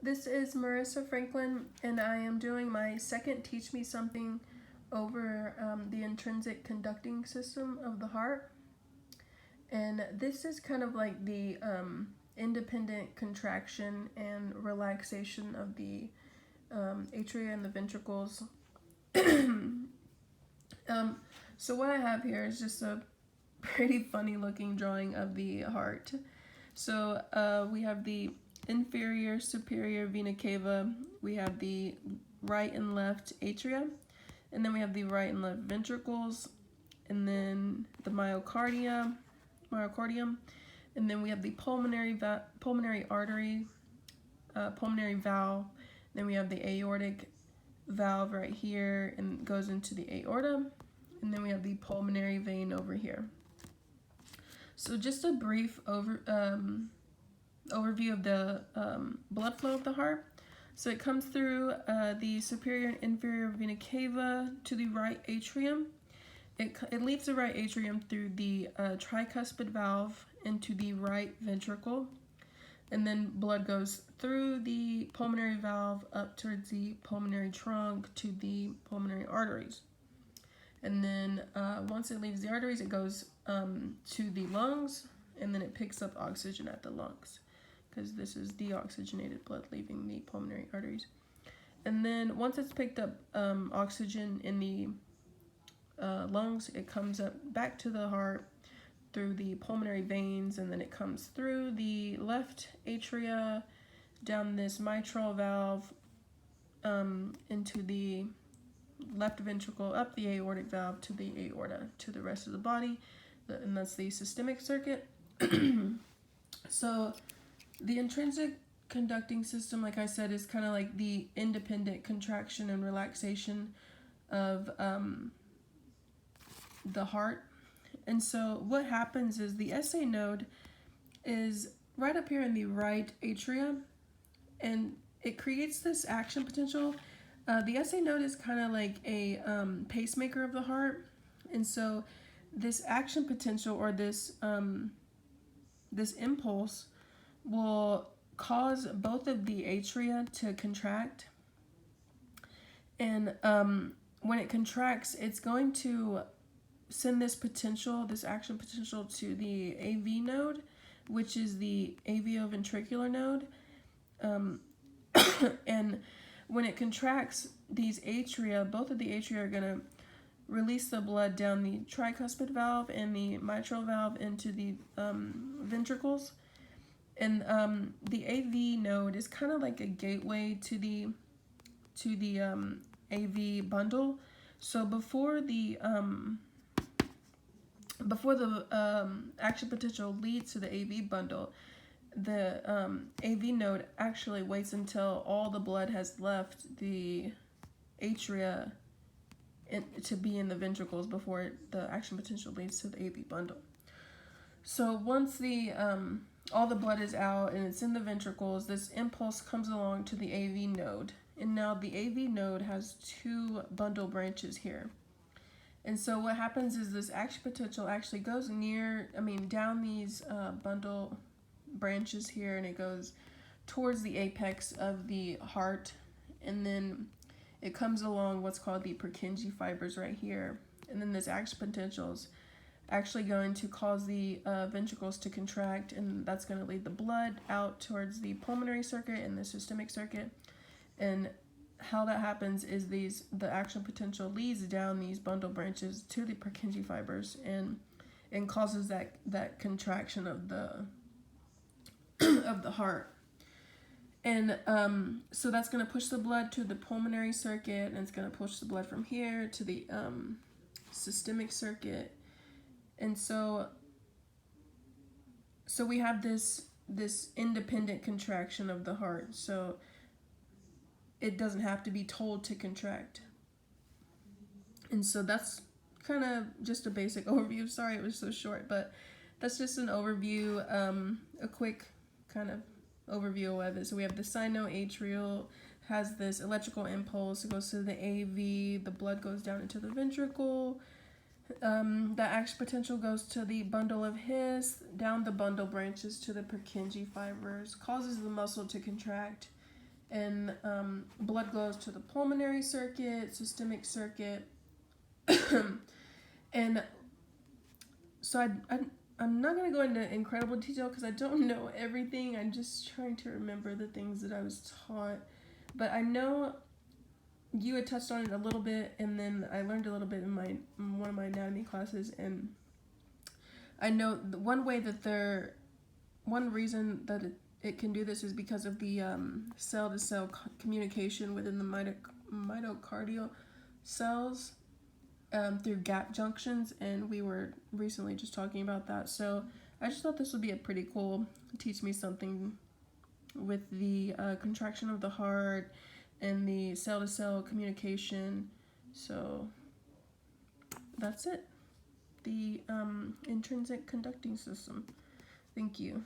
This is Marissa Franklin, and I am doing my second Teach Me Something over the intrinsic conducting system of the heart. And this is kind of like the independent contraction and relaxation of the atria and the ventricles. So what I have here is just a pretty funny looking drawing of the heart. So we have the inferior superior vena cava, we have the right and left atria, and then we have the right and left ventricles, and then the myocardium, and then we have the pulmonary artery, pulmonary valve, then we have the aortic valve right here and goes into the aorta, and then we have the pulmonary vein over here. So just a brief overview of the blood flow of the heart. So it comes through the superior and inferior vena cava to the right atrium. It leaves the right atrium through the tricuspid valve into the right ventricle, and then blood goes through the pulmonary valve up towards the pulmonary trunk to the pulmonary arteries. And then once it leaves the arteries, it goes to the lungs, and then it picks up oxygen at the lungs, because this is deoxygenated blood leaving the pulmonary arteries. And then once it's picked up oxygen in the lungs, it comes up back to the heart through the pulmonary veins, and then it comes through the left atria, down this mitral valve, into the left ventricle, up the aortic valve to the aorta, to the rest of the body, and that's the systemic circuit. So the intrinsic conducting system, like I said, is kind of like the independent contraction and relaxation of the heart. And so what happens is the SA node is right up here in the right atria, and it creates this action potential. The SA node is kind of like a pacemaker of the heart, and so this action potential, or this this impulse, will cause both of the atria to contract. And when it contracts, it's going to send this potential, this action potential, to the AV node, which is the avioventricular node. And when it contracts these atria, both of the atria are going to release the blood down the tricuspid valve and the mitral valve into the ventricles. And the AV node is kind of like a gateway to the AV bundle. So before the action potential leads to the AV bundle, the AV node actually waits until all the blood has left the atria to be in the ventricles before the action potential leads to the AV bundle. So once the all the blood is out and it's in the ventricles, this impulse comes along to the AV node, and now the AV node has two bundle branches here. And so what happens is this action potential actually goes down these bundle branches here, and it goes towards the apex of the heart, and then it comes along what's called the Purkinje fibers right here. And then this action potential is actually going to cause the ventricles to contract, and that's going to lead the blood out towards the pulmonary circuit and the systemic circuit. And how that happens is the action potential leads down these bundle branches to the Purkinje fibers and causes that contraction of the of the heart. And so that's going to push the blood to the pulmonary circuit, and it's going to push the blood from here to the systemic circuit. And so we have this independent contraction of the heart. So it doesn't have to be told to contract. And so that's kind of just a basic overview. Sorry it was so short, but that's just an overview, a quick kind of overview of it. So we have the sinoatrial, has this electrical impulse, it goes to the AV, the blood goes down into the ventricle, the action potential goes to the bundle of His, down the bundle branches to the Purkinje fibers, causes the muscle to contract, and blood goes to the pulmonary circuit, systemic circuit, and so I'm not going to go into incredible detail because I don't know everything. I'm just trying to remember the things that I was taught, but I know you had touched on it a little bit, and then I learned a little bit in one of my anatomy classes, and I know one reason that it can do this is because of the cell-to-cell communication within the mitochondrial cells through gap junctions, and we were recently just talking about that. So I just thought this would be a pretty cool, teach me something with the contraction of the heart and the cell-to-cell communication. So that's it. The intrinsic conducting system. Thank you.